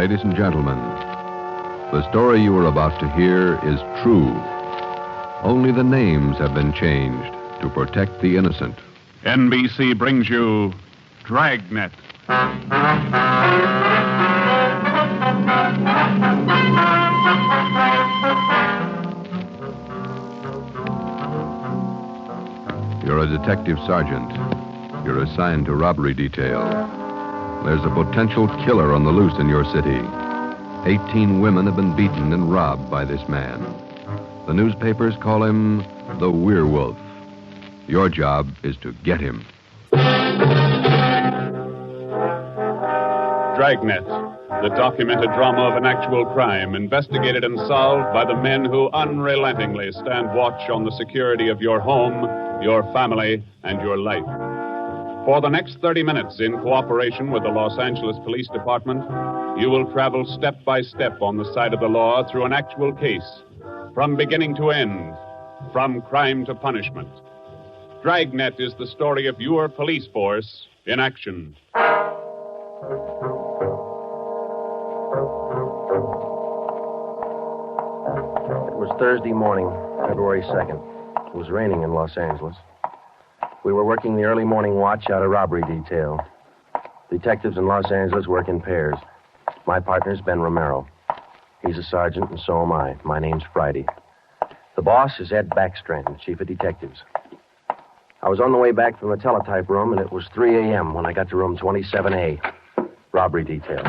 Ladies and gentlemen, the story you are about to hear is true. Only the names have been changed to protect the innocent. NBC brings you Dragnet. You're a detective sergeant. You're assigned to robbery detail. There's a potential killer on the loose in your city. 18 women have been beaten and robbed by this man. The newspapers call him the Werewolf. Your job is to get him. Dragnet, the documented drama of an actual crime, investigated and solved by the men who unrelentingly stand watch on the security of your home, your family, and your life. For the next 30 minutes, in cooperation with the Los Angeles Police Department, you will travel step by step on the side of the law through an actual case, from beginning to end, from crime to punishment. Dragnet is the story of your police force in action. It was Thursday morning, February 2nd. It was raining in Los Angeles. We were working the early morning watch out of robbery detail. Detectives in Los Angeles work in pairs. My partner's Ben Romero. He's a sergeant, and so am I. My name's Friday. The boss is Ed Backstrand, chief of detectives. I was on the way back from the teletype room, and it was 3 a.m. when I got to room 27A, robbery detail.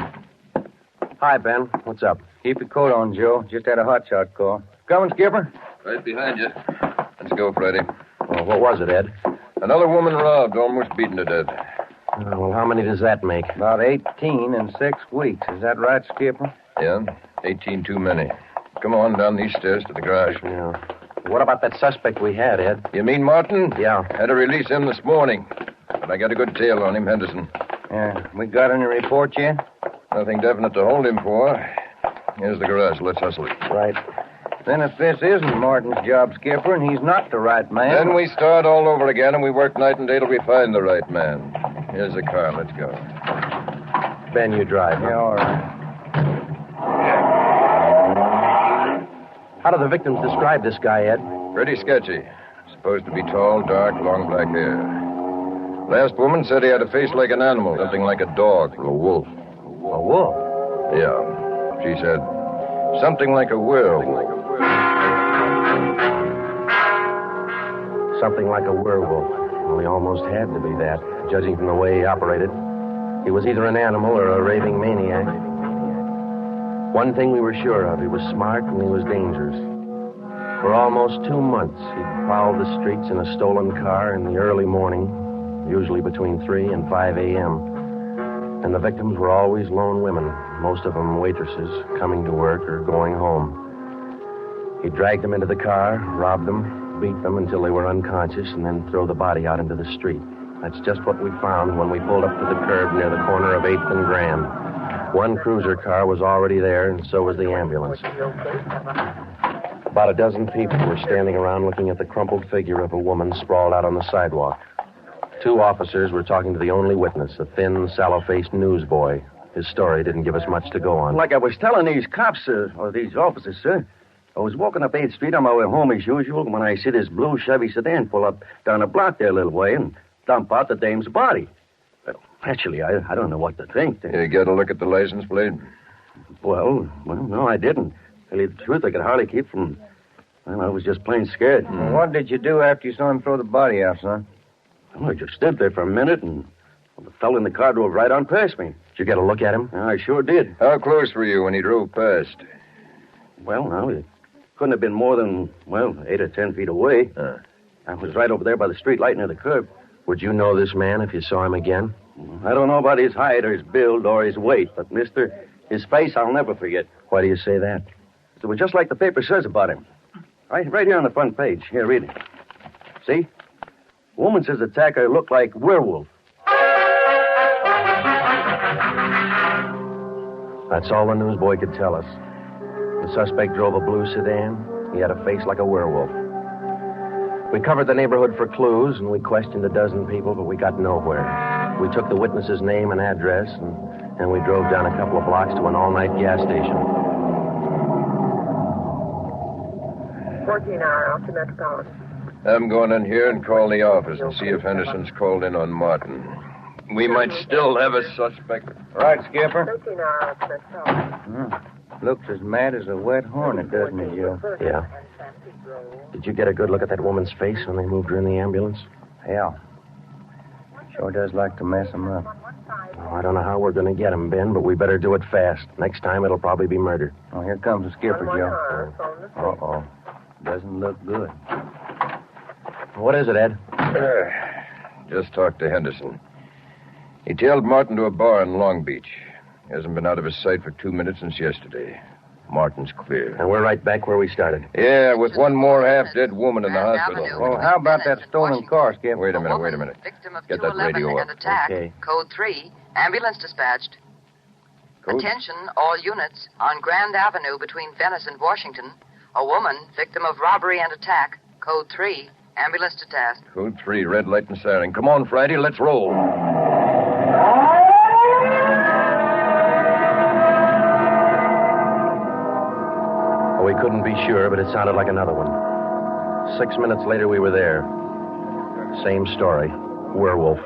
Hi, Ben. What's up? Keep your coat on, Joe. Just had a hotshot call. Coming, Skipper? Right behind you. Let's go, Friday. Well, what was it, Ed? Another woman robbed, almost beaten to death. Well, how many does that make? About 18 in 6 weeks. Is that right, Skipper? Yeah, 18 too many. Come on, down these stairs to the garage. Yeah. What about that suspect we had, Ed? You mean Martin? Yeah. Had to release him this morning. But I got a good tail on him, Henderson. Yeah. We got any report yet? Nothing definite to hold him for. Here's the garage. Let's hustle it. Right. Then if this isn't Martin's job, Skipper, and he's not the right man... Then we start all over again, and we work night and day till we find the right man. Here's the car. Let's go. Ben, you drive. Yeah, all right. How do the victims describe this guy, Ed? Pretty sketchy. Supposed to be tall, dark, long black hair. Last woman said he had a face like an animal, something like a dog or a wolf. A wolf? Yeah. She said something like a werewolf. Something like a werewolf. Well, he almost had to be that, judging from the way he operated. He was either an animal or a raving maniac. One thing we were sure of, he was smart and he was dangerous. For almost 2 months, he'd prowled the streets in a stolen car in the early morning, usually between 3 and 5 a.m. And the victims were always lone women, most of them waitresses, coming to work or going home. He dragged them into the car, robbed them, beat them until they were unconscious, and then throw the body out into the street. That's just what we found when we pulled up to the curb near the corner of 8th and Grand. One cruiser car was already there, and so was the ambulance. About a dozen people were standing around looking at the crumpled figure of a woman sprawled out on the sidewalk. 2 officers were talking to the only witness, a thin, sallow-faced newsboy. His story didn't give us much to go on. Like I was telling these cops, or these officers, sir, I was walking up 8th Street on my way home as usual when I see this blue Chevy sedan pull up down the block there a little way and dump out the dame's body. Well, actually, I don't know what to think. You get a look at the license plate? Well, no, I didn't. Tell you the truth, I could hardly keep from... Well, I was just plain scared. Mm. What did you do after you saw him throw the body out, son? Well, I just stood there for a minute, and the fellow in the car drove right on past me. Did you get a look at him? I sure did. How close were you when he drove past? Well, now, it couldn't have been more than, 8 or 10 feet away. I was right over there by the street light near the curb. Would you know this man if you saw him again? I don't know about his height or his build or his weight, but, mister, his face I'll never forget. Why do you say that? It was just like the paper says about him. Right here on the front page. Here, read it. See? Woman says the attacker looked like Werewolf. That's all the newsboy could tell us. The suspect drove a blue sedan. He had a face like a werewolf. We covered the neighborhood for clues, and we questioned a dozen people, but we got nowhere. We took the witness's name and address, and we drove down a couple of blocks to an all-night gas station. 14-hour off to Metropolitan. I'm going in here and call the office and see if Henderson's called in on Martin. We might still have a suspect. Right, Skipper. 13-hour off to Metropolitan. Looks as mad as a wet hornet, doesn't it, Joe? Yeah. Did you get a good look at that woman's face when they moved her in the ambulance? Yeah. Sure does like to mess him up. Oh, I don't know how we're going to get him, Ben, but we better do it fast. Next time, it'll probably be murder. Oh, here comes the skipper, Joe. Uh-oh. Doesn't look good. What is it, Ed? Just talked to Henderson. He tailed Martin to a bar in Long Beach. He hasn't been out of his sight for 2 minutes since yesterday. Martin's clear. And we're right back where we started. Yeah, with one more half-dead woman in the hospital. Well, how about that stolen car, Skip? Wait a minute. Get that radio up. Attack. Okay. Code 3. Ambulance dispatched. Code? Attention, all units. On Grand Avenue between Venice and Washington. A woman, victim of robbery and attack. Code 3. Ambulance to task. Code 3, red light and siren. Come on, Friday, let's roll. We couldn't be sure, but it sounded like another one. 6 minutes later, we were there. Same story. Werewolf.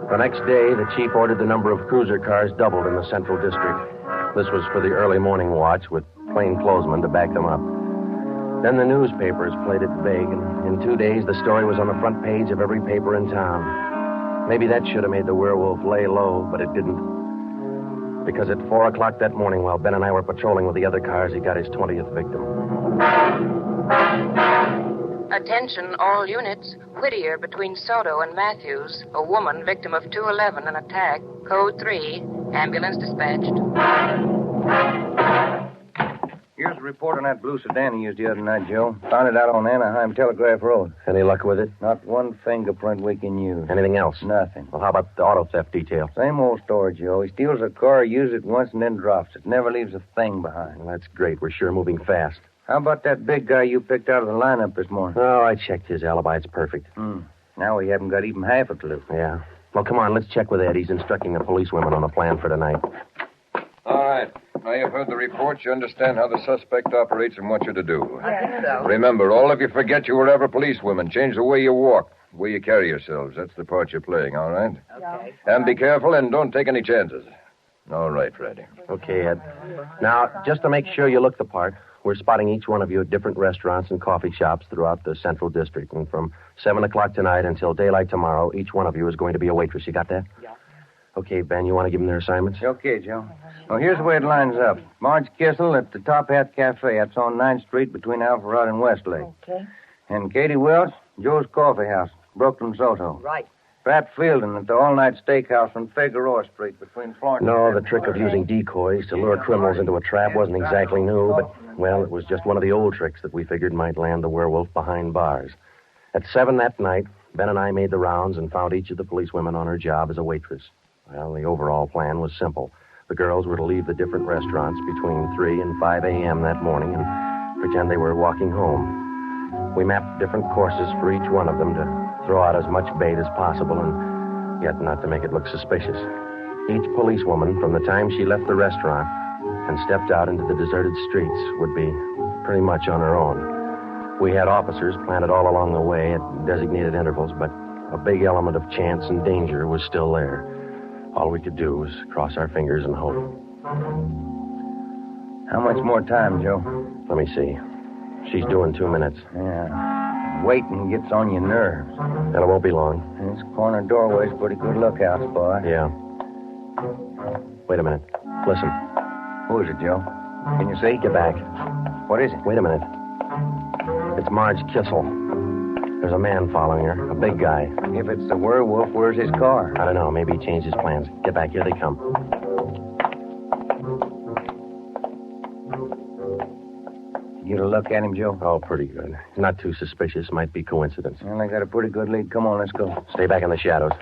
The next day, the chief ordered the number of cruiser cars doubled in the Central District. This was for the early morning watch with plainclothesmen to back them up. Then the newspapers played it vague, and in 2 days, the story was on the front page of every paper in town. Maybe that should have made the werewolf lay low, but it didn't. Because at 4 o'clock that morning, while Ben and I were patrolling with the other cars, he got his 20th victim. Attention, all units. Whittier between Soto and Matthews. A woman, victim of 211, an attack. Code 3. Ambulance dispatched. Here's a report on that blue sedan he used the other night, Joe. Found it out on Anaheim Telegraph Road. Any luck with it? Not one fingerprint we can use. Anything else? Nothing. Well, how about the auto theft detail? Same old story, Joe. He steals a car, uses it once, and then drops it. Never leaves a thing behind. Well, that's great. We're sure moving fast. How about that big guy you picked out of the lineup this morning? Oh, I checked his alibi. It's perfect. Now we haven't got even half a clue. Yeah. Well, come on, let's check with Ed. He's instructing the policewomen on a plan for tonight. All right. Now you've heard the report. You understand how the suspect operates and what you're to do. I think so. Remember, all of you forget you were ever policewomen. Change the way you walk, the way you carry yourselves. That's the part you're playing, all right? Okay. And be careful and don't take any chances. All right, Freddie. Okay, Ed. Now, just to make sure you look the part, we're spotting each one of you at different restaurants and coffee shops throughout the Central District. And from 7 o'clock tonight until daylight tomorrow, each one of you is going to be a waitress. You got that? Yeah. Okay, Ben, you want to give them their assignments? Okay, Joe. Well, here's the way it lines up. Marge Kissel at the Top Hat Cafe. That's on 9th Street between Alpharetta and Westlake. Okay. And Katie Welch, Joe's Coffee House, Brooklyn, Soto. Right. Pat Fielding at the All-Night Steakhouse on Figueroa Street between Florence No, the trick of using decoys to lure criminals into a trap wasn't exactly new, but, well, it was just one of the old tricks that we figured might land the werewolf behind bars. At 7 that night, Ben and I made the rounds and found each of the policewomen on her job as a waitress. Well, the overall plan was simple. The girls were to leave the different restaurants between 3 and 5 a.m. that morning and pretend they were walking home. We mapped different courses for each one of them to throw out as much bait as possible and yet not to make it look suspicious. Each policewoman, from the time she left the restaurant and stepped out into the deserted streets, would be pretty much on her own. We had officers planted all along the way at designated intervals, but a big element of chance and danger was still there. All we could do was cross our fingers and hope. How much more time, Joe? Let me see. She's due in 2 minutes. Yeah. Waiting gets on your nerves. And it won't be long. This corner doorway's a pretty good lookout spot. Yeah. Wait a minute. Listen. Who is it, Joe? Can you see? Get back. What is it? Wait a minute. It's Marge Kissel. There's a man following her, a big guy. If it's the werewolf, where's his car? I don't know. Maybe he changed his plans. Get back. Here they come. You get a look at him, Joe? Oh, pretty good. Not too suspicious. Might be coincidence. Well, I got a pretty good lead. Come on, let's go. Stay back in the shadows.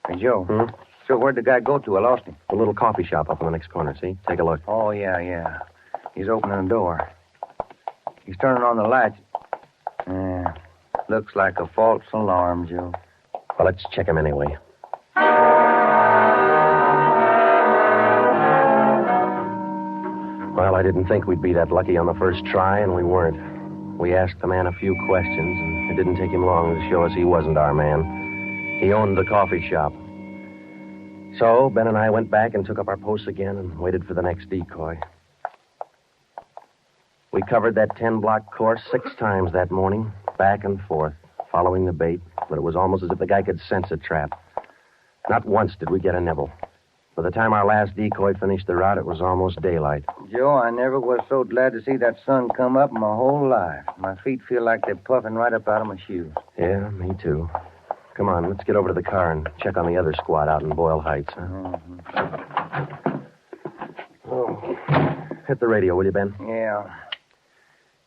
Hey, Joe. Hmm? So where'd the guy go to? I lost him. The little coffee shop up in the next corner, see? Take a look. Oh, yeah. He's opening the door. He's turning on the lights. Yeah. Looks like a false alarm, Joe. Well, let's check him anyway. Well, I didn't think we'd be that lucky on the first try, and we weren't. We asked the man a few questions, and it didn't take him long to show us he wasn't our man. He owned the coffee shop. So, Ben and I went back and took up our posts again and waited for the next decoy. We covered that 10-block course 6 times that morning, back and forth, following the bait, but it was almost as if the guy could sense a trap. Not once did we get a nibble. By the time our last decoy finished the route, it was almost daylight. Joe, I never was so glad to see that sun come up in my whole life. My feet feel like they're puffing right up out of my shoes. Yeah, me too. Come on, let's get over to the car and check on the other squad out in Boyle Heights. Huh? Mm-hmm. Oh. Hit the radio, will you, Ben? Yeah.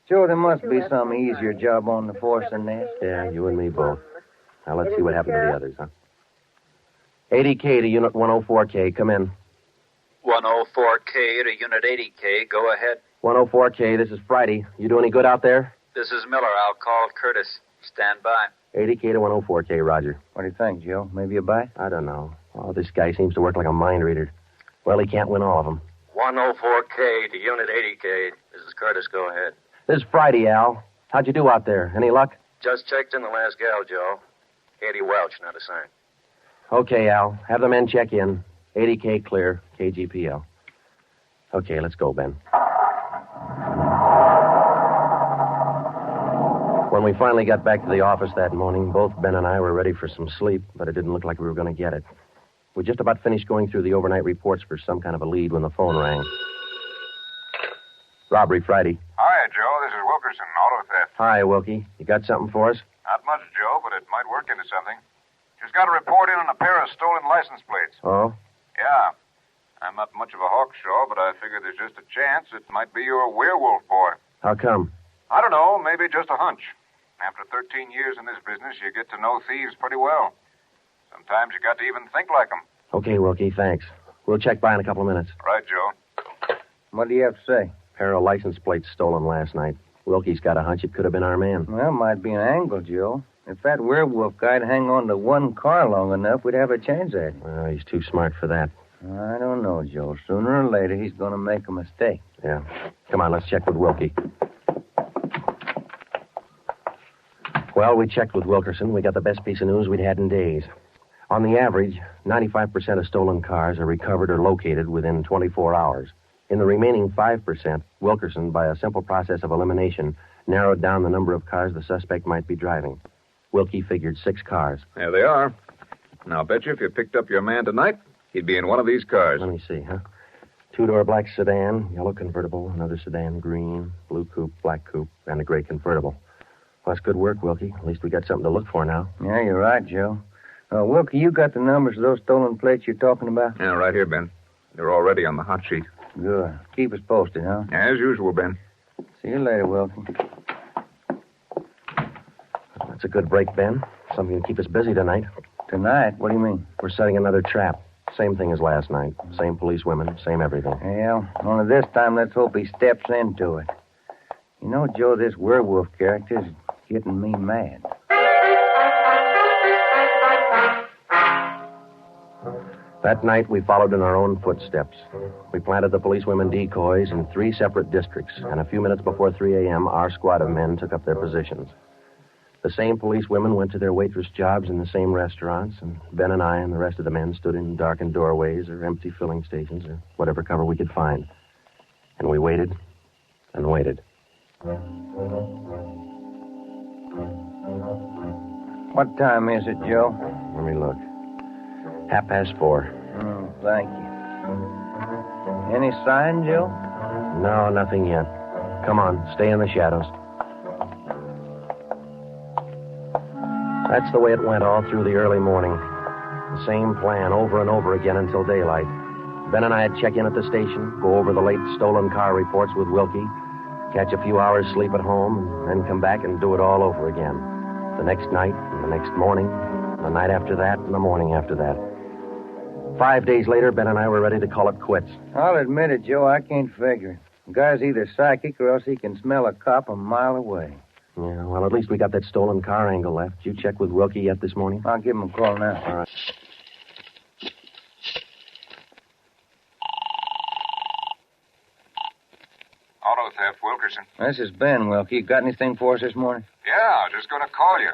Joe, there must be some easier job on the force than this. Yeah, you and me both. Now, let's see what happened to the others, huh? 80K to Unit 104K. Come in. 104K to Unit 80K. Go ahead. 104K, this is Friday. You do any good out there? This is Miller. I'll call Curtis. Stand by. 80K to 104K, Roger. What do you think, Joe? Maybe a bite? I don't know. Oh, this guy seems to work like a mind reader. Well, he can't win all of them. 104K to Unit 80K. This is Curtis. Go ahead. This is Friday, Al. How'd you do out there? Any luck? Just checked in the last gal, Joe. Katie Welch, not a sign. Okay, Al. Have the men check in. 80K clear. KGPL. Okay, let's go, Ben. When we finally got back to the office that morning, both Ben and I were ready for some sleep, but it didn't look like we were going to get it. We just about finished going through the overnight reports for some kind of a lead when the phone rang. Robbery Friday. Hi, Joe. This is Wilkerson, auto theft. Hi, Wilkie. You got something for us? Not much, Joe, but it might work into something. Just got a report in on a pair of stolen license plates. Oh? Yeah. I'm not much of a hawkshaw, but I figure there's just a chance it might be your werewolf boy. How come? I don't know. Maybe just a hunch. After 13 years in this business, you get to know thieves pretty well. Sometimes you got to even think like them. Okay, Wilkie, thanks. We'll check by in a couple of minutes. Right, Joe. What do you have to say? Pair of license plates stolen last night. Wilkie's got a hunch it could have been our man. Well, might be an angle, Joe. If that werewolf guy'd hang on to one car long enough, we'd have a chance at him. Well, he's too smart for that. I don't know, Joe. Sooner or later, he's going to make a mistake. Yeah. Come on, let's check with Wilkie. Well, we checked with Wilkerson. We got the best piece of news we'd had in days. On the average, 95% of stolen cars are recovered or located within 24 hours. In the remaining 5%, Wilkerson, by a simple process of elimination, narrowed down the number of cars the suspect might be driving. Wilkie figured 6 cars. There they are. Now, I'll bet you if you picked up your man tonight, he'd be in one of these cars. Let me see, huh? 2-door black sedan, yellow convertible, another sedan, green, blue coupe, black coupe, and a gray convertible. Well, that's good work, Wilkie. At least we got something to look for now. Yeah, you're right, Joe. Wilkie, you got the numbers of those stolen plates you're talking about? Yeah, right here, Ben. They're already on the hot sheet. Good. Keep us posted, huh? As usual, Ben. See you later, Wilkie. That's a good break, Ben. Something to keep us busy tonight. Tonight? What do you mean? We're setting another trap. Same thing as last night. Same policewomen, same everything. Yeah, only this time let's hope he steps into it. You know, Joe, this werewolf character's getting me mad. That night, we followed in our own footsteps. We planted the policewomen decoys in 3 separate districts, and a few minutes before 3 a.m., our squad of men took up their positions. The same policewomen went to their waitress jobs in the same restaurants, and Ben and I and the rest of the men stood in darkened doorways or empty filling stations or whatever cover we could find. And we waited and waited. What time is it, Joe? Let me look. 4:30. Oh, thank you. Any sign, Joe? No, nothing yet. Come on, stay in the shadows. That's the way it went all through the early morning. The same plan over and over again until daylight. Ben and I'd check in at the station, go over the late stolen car reports with Wilkie, catch a few hours sleep at home, and then come back and do it all over again. The next night, and the next morning, and the night after that, and the morning after that. 5 days later, Ben and I were ready to call it quits. I'll admit it, Joe, I can't figure it. The guy's either psychic or else he can smell a cop a mile away. Yeah, well, at least we got that stolen car angle left. Did you check with Wilkie yet this morning? I'll give him a call now. All right. Auto theft, Wilkerson. This is Ben, Wilkie. You got anything for us this morning? Yeah, I was just going to call you.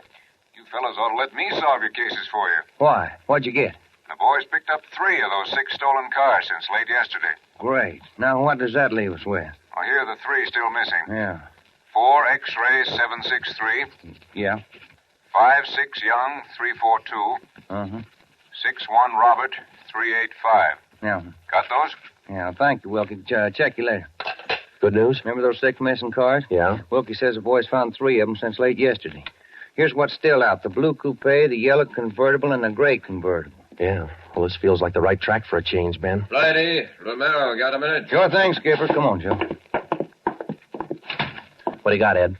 You fellas ought to let me solve your cases for you. Why? What'd you get? The boys picked up 3 of those 6 stolen cars since late yesterday. Great. Now, what does that leave us with? Well, here are the 3 still missing. Yeah. 4 X-ray 763. Yeah? 5-6 Young 342. Uh-huh. 6-1 Robert 385. Yeah. Got those? Yeah, thank you, Wilkie. Check you later. Good news? Remember those 6 missing cars? Yeah. Wilkie says the boys found 3 of them since late yesterday. Here's what's still out. The blue coupe, the yellow convertible, and the gray convertible. Yeah. Well, this feels like the right track for a change, Ben. Righty. Romero, got a minute? Sure thing, Skipper. Come on, Joe. What do you got, Ed?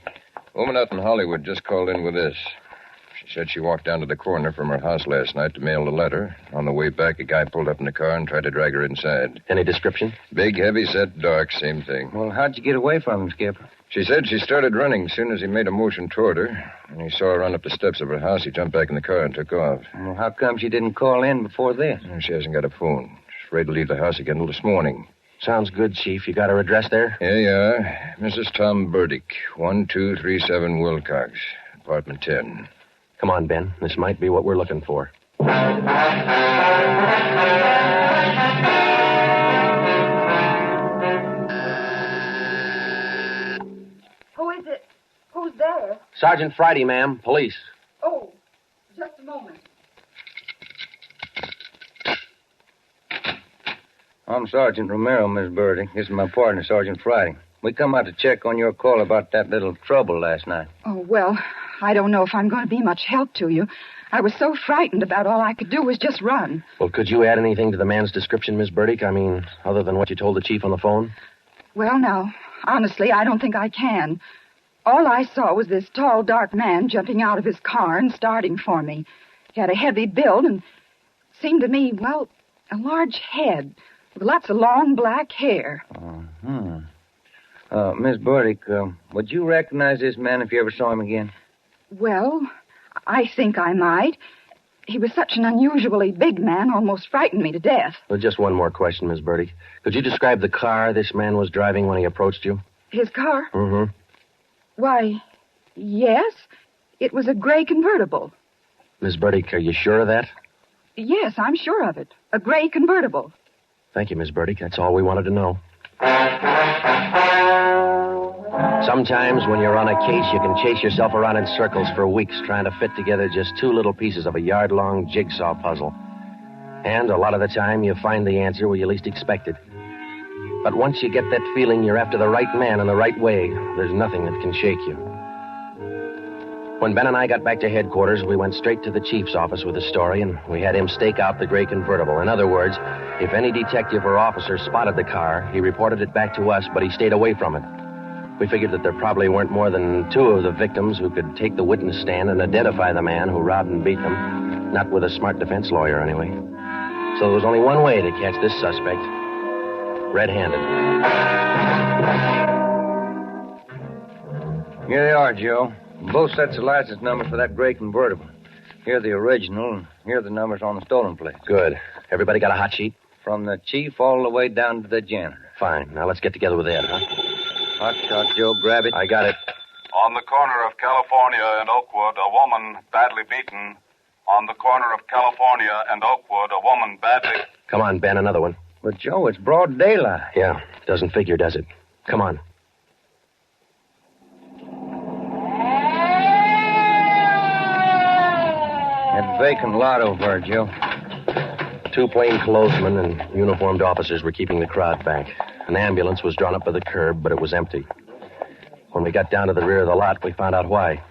Woman out in Hollywood just called in with this. She said she walked down to the corner from her house last night to mail a letter. On the way back, a guy pulled up in the car and tried to drag her inside. Any description? Big, heavy-set, dark, same thing. Well, how'd you get away from him, Skipper? She said she started running as soon as he made a motion toward her. And he saw her run up the steps of her house. He jumped back in the car and took off. Well, how come she didn't call in before this? She hasn't got a phone. She's afraid to leave the house again until this morning. Sounds good, Chief. You got her address there? Here you are. Mrs. Tom Burdick, 1237 Wilcox, apartment 10. Come on, Ben. This might be what we're looking for. Who is it? Who's there? Sergeant Friday, ma'am. Police. Oh, just a moment. I'm Sergeant Romero, Miss Burdick. This is my partner, Sergeant Friday. We come out to check on your call about that little trouble last night. Oh, well, I don't know if I'm going to be much help to you. I was so frightened about all I could do was just run. Well, could you add anything to the man's description, Miss Burdick? I mean, other than what you told the chief on the phone? Well, now, honestly, I don't think I can. All I saw was this tall, dark man jumping out of his car and starting for me. He had a heavy build and seemed to me, well, a large head with lots of long black hair. Miss Burdick, would you recognize this man if you ever saw him again? Well, I think I might. He was such an unusually big man, almost frightened me to death. Well, just one more question, Miss Burdick. Could you describe the car this man was driving when he approached you? His car? Mm-hmm. Why, yes. It was a gray convertible. Miss Burdick, are you sure of that? Yes, I'm sure of it. A gray convertible. Thank you, Miss Burdick. That's all we wanted to know. Sometimes when you're on a case, you can chase yourself around in circles for weeks trying to fit together just 2 little pieces of a yard-long jigsaw puzzle. And a lot of the time, you find the answer where you least expect it. But once you get that feeling you're after the right man in the right way, there's nothing that can shake you. When Ben and I got back to headquarters, we went straight to the chief's office with the story, and we had him stake out the gray convertible. In other words, if any detective or officer spotted the car, he reported it back to us, but he stayed away from it. We figured that there probably weren't more than 2 of the victims who could take the witness stand and identify the man who robbed and beat them. Not with a smart defense lawyer, anyway. So there was only one way to catch this suspect. Red-handed. Here they are, Joe. Both sets of license numbers for that gray convertible. Here are the original, and here are the numbers on the stolen plates. Good. Everybody got a hot sheet? From the chief all the way down to the janitor. Fine. Now let's get together with Ed, huh? Hot shot, Joe. Grab it. I got it. On the corner of California and Oakwood, a woman badly beaten. On the corner of California and Oakwood, a woman badly... Come on, Ben, another one. But, Joe, it's broad daylight. Yeah, doesn't figure, does it? Come on. That vacant lot over there, Joe. 2 plainclothesmen and uniformed officers were keeping the crowd back. An ambulance was drawn up by the curb, but it was empty. When we got down to the rear of the lot, we found out why.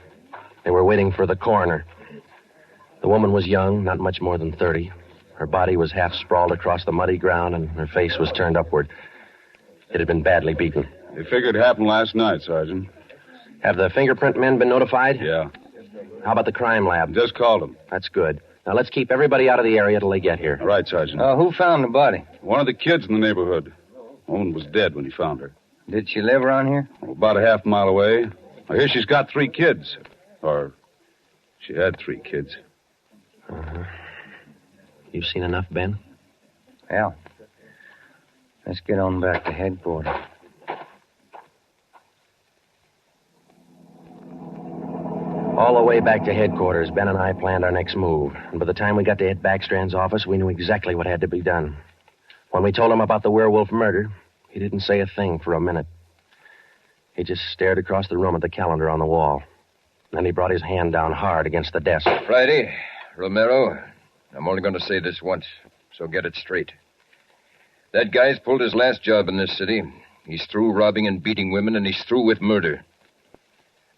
They were waiting for the coroner. The woman was young, not much more than 30. Her body was half sprawled across the muddy ground, and her face was turned upward. It had been badly beaten. They figured it happened last night, Sergeant. Have the fingerprint men been notified? Yeah. How about the crime lab? Just called them. That's good. Now, let's keep everybody out of the area till they get here. All right, Sergeant. Who found the body? One of the kids in the neighborhood. The woman was dead when he found her. Did she live around here? About a half mile away. I hear she's got 3 kids. Or she had 3 kids. Uh-huh. You've seen enough, Ben? Yeah. Let's get on back to headquarters. All the way back to headquarters, Ben and I planned our next move. And by the time we got to Ed Backstrand's office, we knew exactly what had to be done. When we told him about the Werewolf murder, he didn't say a thing for a minute. He just stared across the room at the calendar on the wall. Then he brought his hand down hard against the desk. Friday, Romero, I'm only going to say this once, so get it straight. That guy's pulled his last job in this city. He's through robbing and beating women, and he's through with murder.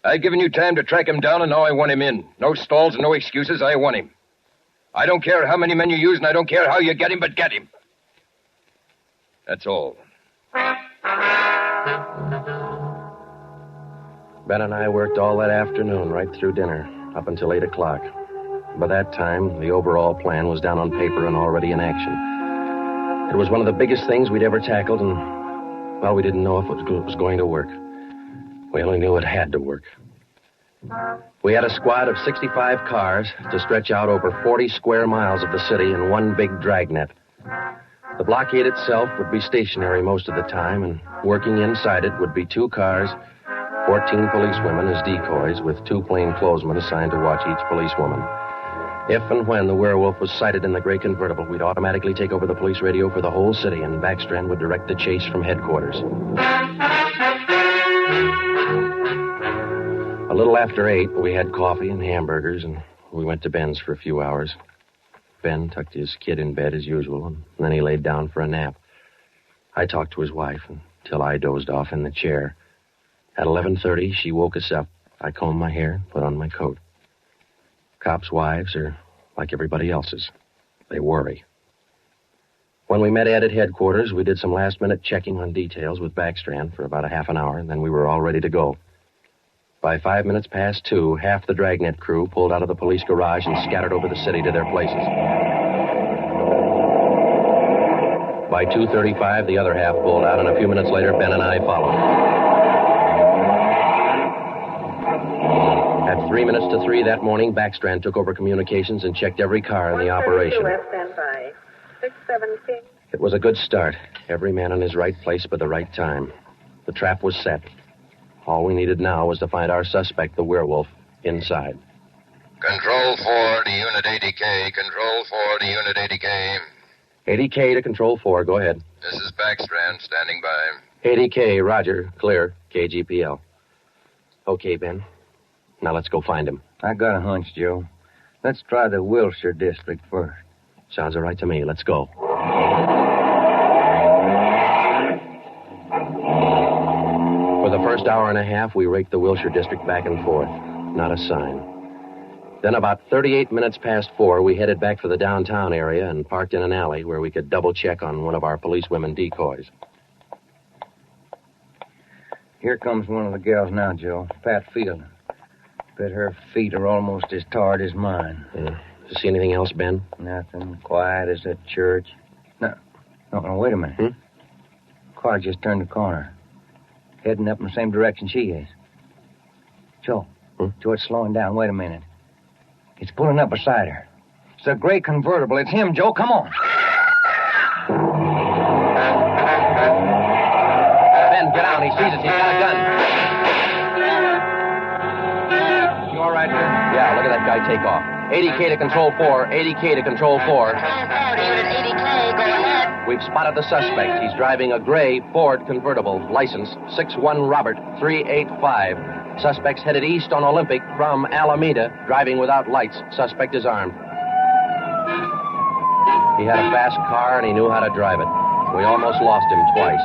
I've given you time to track him down, and now I want him in. No stalls and no excuses. I want him. I don't care how many men you use, and I don't care how you get him, but get him. That's all. Ben and I worked all that afternoon, right through dinner, up until 8 o'clock. By that time, the overall plan was down on paper and already in action. It was one of the biggest things we'd ever tackled, and, well, we didn't know if it was going to work. We only knew it had to work. We had a squad of 65 cars to stretch out over 40 square miles of the city in one big dragnet. The blockade itself would be stationary most of the time, and working inside it would be 2 cars, 14 policewomen as decoys, with 2 plainclothesmen assigned to watch each policewoman. If and when the Werewolf was sighted in the gray convertible, we'd automatically take over the police radio for the whole city, and Backstrand would direct the chase from headquarters. A little after 8, we had coffee and hamburgers, and we went to Ben's for a few hours. Ben tucked his kid in bed as usual, and then he laid down for a nap. I talked to his wife until I dozed off in the chair. At 11:30, she woke us up. I combed my hair and put on my coat. Cops' wives are like everybody else's. They worry. When we met Ed at headquarters, we did some last-minute checking on details with Backstrand for about a half an hour, and then we were all ready to go. By 5 minutes past 2, half the Dragnet crew pulled out of the police garage and scattered over the city to their places. By 2:35, the other half pulled out, and a few minutes later, Ben and I followed. At 3 minutes to 3 that morning, Backstrand took over communications and checked every car in the operation. Stand by. 617. It was a good start. Every man in his right place by the right time. The trap was set. All we needed now was to find our suspect, the Werewolf, inside. Control 4 to Unit 80K. Control 4 to Unit 80K. 80K to Control 4. Go ahead. This is Backstrand, standing by. 80K, roger. Clear. KGPL. Okay, Ben. Now let's go find him. I got a hunch, Joe. Let's try the Wilshire district first. Sounds all right to me. Let's go. For the first hour and a half, we raked the Wilshire district back and forth. Not a sign. Then about 38 minutes past 4, we headed back for the downtown area and parked in an alley where we could double-check on one of our policewomen decoys. Here comes one of the gals now, Joe. Pat Fielding. Bet her feet are almost as tarred as mine. Yeah. You see anything else, Ben? Nothing. Quiet as a church. No, wait a minute. Car just turned the corner. Heading up in the same direction she is. Joe. Joe, it's slowing down. Wait a minute. It's pulling up beside her. It's a gray convertible. It's him, Joe. Come on. Ben, get out. He sees us. He's got a gun. You all right, Ben? Yeah, look at that guy take off. 80K to Control 4. 80K to Control 4. Unit 80K, go ahead. We've spotted the suspect. He's driving a gray Ford convertible, license 61 Robert 385. Suspect's headed east on Olympic from Alameda, driving without lights. Suspect is armed. He had a fast car and he knew how to drive it. We almost lost him twice.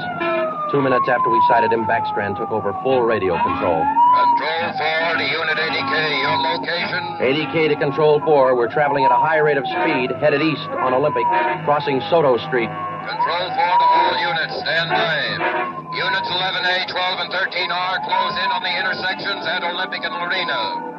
2 minutes after we sighted him, Backstrand took over full radio control. Control 4 to Unit 80K. Your location? 80K to Control 4. We're traveling at a high rate of speed, headed east on Olympic, crossing Soto Street. Control 4 to all units. Stand by. Units 11A, 12, and 13R close in on the intersections at Olympic and Lorena.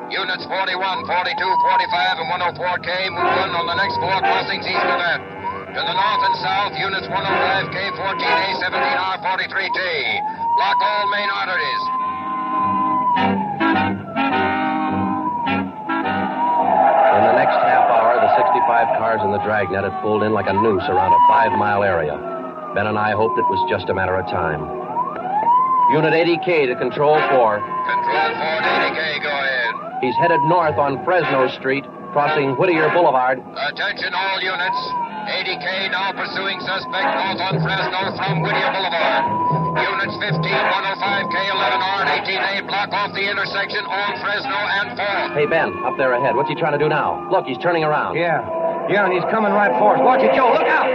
Units 41, 42, 45, and 104K move on the next 4 crossings east of that. To the north and south, units 105K, 14A, 17R, 43T. Block all main arteries. Dragnet had pulled in like a noose around a 5-mile area. Ben and I hoped it was just a matter of time. Unit 80K to Control 4. Control 4 to 80K, go ahead. He's headed north on Fresno Street, crossing Whittier Boulevard. Attention all units. 80K now pursuing suspect north on Fresno from Whittier Boulevard. Units 15, 105K, 11R, and 18A block off the intersection on Fresno and 4. Hey, Ben, up there ahead. What's he trying to do now? Look, he's turning around. Yeah, and he's coming right for us. Watch it, Joe. Look out!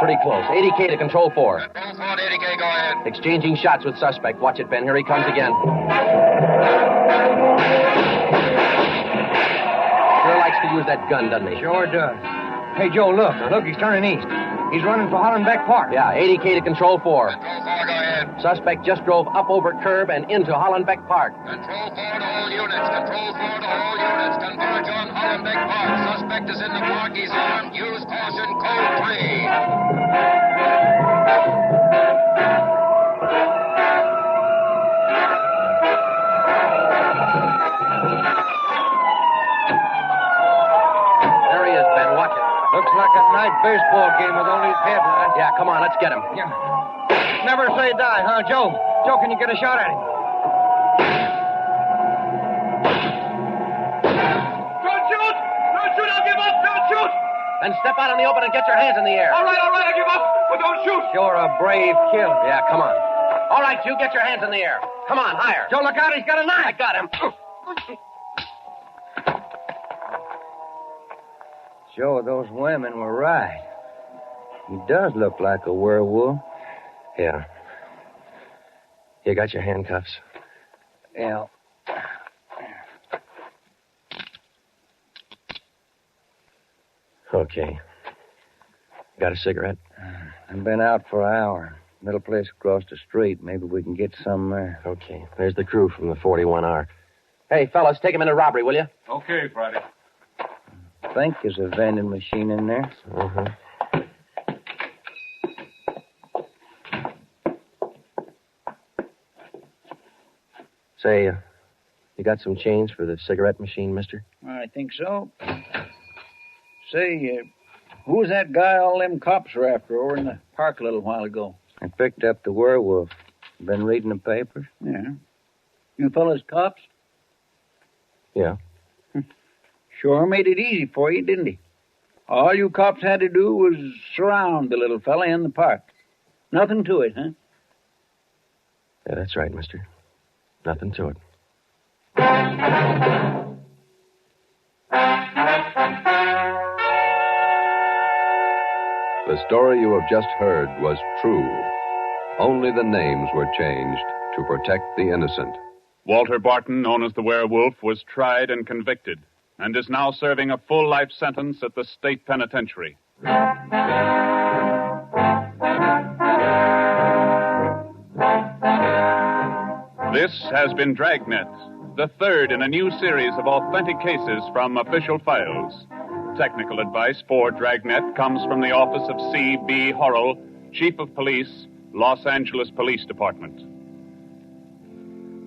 Pretty close. 80K to Control 4. Control 4 to 80K, go ahead. Exchanging shots with suspect. Watch it, Ben. Here he comes again. Sure likes to use that gun, doesn't he? Sure does. Hey, Joe, look. Look, he's turning east. He's running for Hollenbeck Park. Yeah, 80K to Control 4. Control 4, go ahead. Suspect just drove up over curb and into Hollenbeck Park. Control 4 to all units. Control 4 to all units. Converge on Hollenbeck Park. Suspect is in the park. He's armed. Use caution. Code 3. There he is, Ben. Watch it. Looks like a night baseball game with only his headlights. Yeah, come on. Let's get him. Yeah. Never say die, huh, Joe? Joe, can you get a shot at him? Don't shoot! Don't shoot! I'll give up! Don't shoot! Then step out in the open and get your hands in the air. All right, I give up! But don't shoot! You're a brave killer. Yeah, come on. All right, you get your hands in the air. Come on, higher. Joe, look out. He's got a knife. I got him. Joe, those women were right. He does look like a werewolf. Yeah. You got your handcuffs? Yeah. Okay. Got a cigarette? I've been out for an hour. Little place across the street. Maybe we can get some there. Okay. There's the crew from the 41R. Hey, fellas, take him into robbery, will you? Okay, Friday. I think there's a vending machine in there. Uh-huh. Say, you got some change for the cigarette machine, mister? I think so. Say, who was that guy all them cops were after over in the park a little while ago? I picked up the werewolf. Been reading the papers? Yeah. You fellas cops? Yeah. Sure made it easy for you, didn't he? All you cops had to do was surround the little fella in the park. Nothing to it, huh? Yeah, that's right, mister. Nothing to it. The story you have just heard was true. Only the names were changed to protect the innocent. Walter Barton, known as the Werewolf, was tried and convicted and is now serving a full life sentence at the state penitentiary. This has been Dragnet, the third in a new series of authentic cases from official files. Technical advice for Dragnet comes from the office of C.B. Horrell, Chief of Police, Los Angeles Police Department.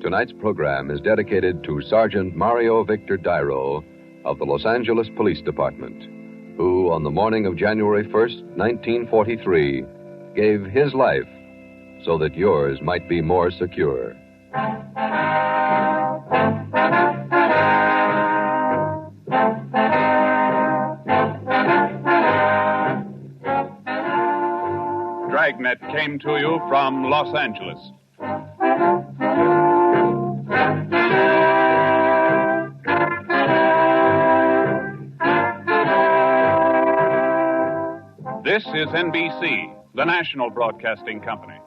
Tonight's program is dedicated to Sergeant Mario Victor Dairo of the Los Angeles Police Department, who, on the morning of January 1st, 1943, gave his life so that yours might be more secure. Dragnet came to you from Los Angeles. This is NBC, the national broadcasting company.